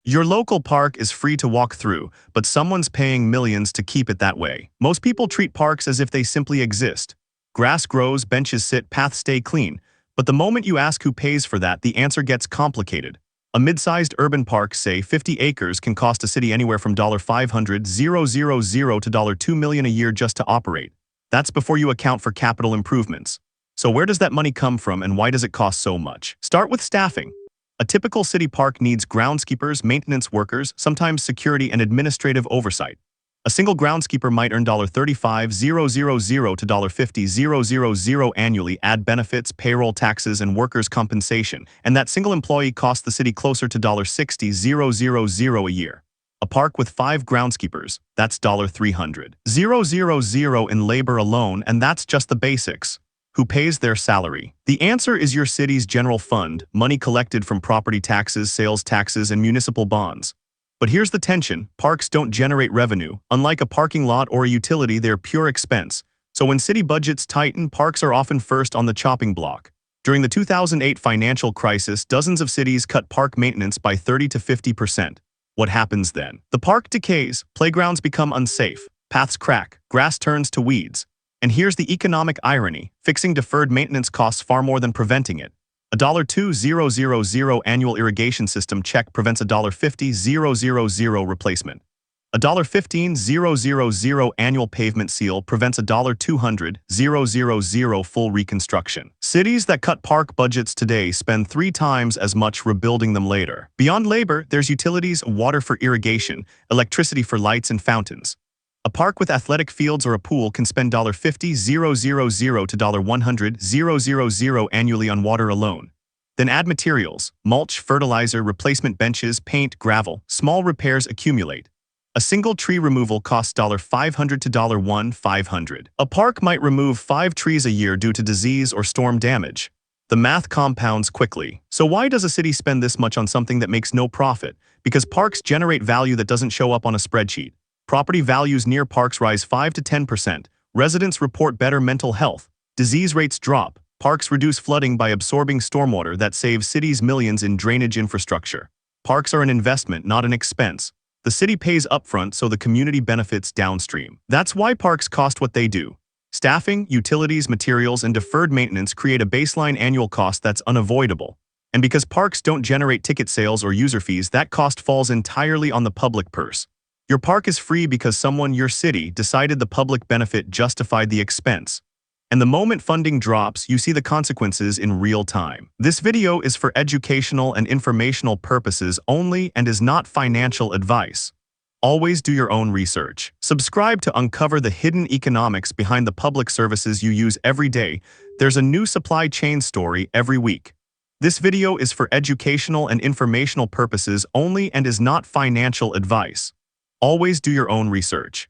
Your local park is free to walk through, but someone's paying millions to keep it that way. Most people treat parks as if they simply exist. Grass grows, benches sit, paths stay clean. But the moment you ask who pays for that, the answer gets complicated. A mid-sized urban park, say 50 acres, can cost a city anywhere from $500,000 to $2 million a year just to operate. That's before you account for capital improvements. So where does that money come from and why does it cost so much? Start with staffing. A typical city park needs groundskeepers, maintenance workers, sometimes security and administrative oversight. A single groundskeeper might earn $35,000 to $50,000 annually, add benefits, payroll taxes, and workers' compensation, and that single employee costs the city closer to $60,000 a year. A park with 5 groundskeepers, that's $300,000 in labor alone, and that's just the basics. Who pays their salary? The answer is your city's general fund, money collected from property taxes, sales taxes, and municipal bonds. But here's the tension: parks don't generate revenue. Unlike a parking lot or a utility, they're pure expense. So when city budgets tighten, parks are often first on the chopping block. During the 2008 financial crisis, dozens of cities cut park maintenance by 30 to 50%. What happens then? The park decays, playgrounds become unsafe, paths crack, grass turns to weeds. And here's the economic irony: fixing deferred maintenance costs far more than preventing it. A $2,000 annual irrigation system check prevents a $50,000 replacement. A $15,000 annual pavement seal prevents a $200,000 full reconstruction. Cities that cut park budgets today spend 3 times as much rebuilding them later. Beyond labor, there's utilities, water for irrigation, electricity for lights and fountains. A park with athletic fields or a pool can spend $50,000 to $100,000 annually on water alone. Then add materials: mulch, fertilizer, replacement benches, paint, gravel. Small repairs accumulate. A single tree removal costs $500 to $1,500. A park might remove 5 trees a year due to disease or storm damage. The math compounds quickly. So why does a city spend this much on something that makes no profit? Because parks generate value that doesn't show up on a spreadsheet. Property values near parks rise 5 to 10%. Residents report better mental health. Disease rates drop. Parks reduce flooding by absorbing stormwater that saves cities millions in drainage infrastructure. Parks are an investment, not an expense. The city pays upfront so the community benefits downstream. That's why parks cost what they do. Staffing, utilities, materials, and deferred maintenance create a baseline annual cost that's unavoidable. And because parks don't generate ticket sales or user fees, that cost falls entirely on the public purse. Your park is free because someone, your city, decided the public benefit justified the expense. And the moment funding drops, you see the consequences in real time. This video is for educational and informational purposes only and is not financial advice. Always do your own research. Subscribe to uncover the hidden economics behind the public services you use every day. There's a new supply chain story every week. This video is for educational and informational purposes only and is not financial advice. Always do your own research.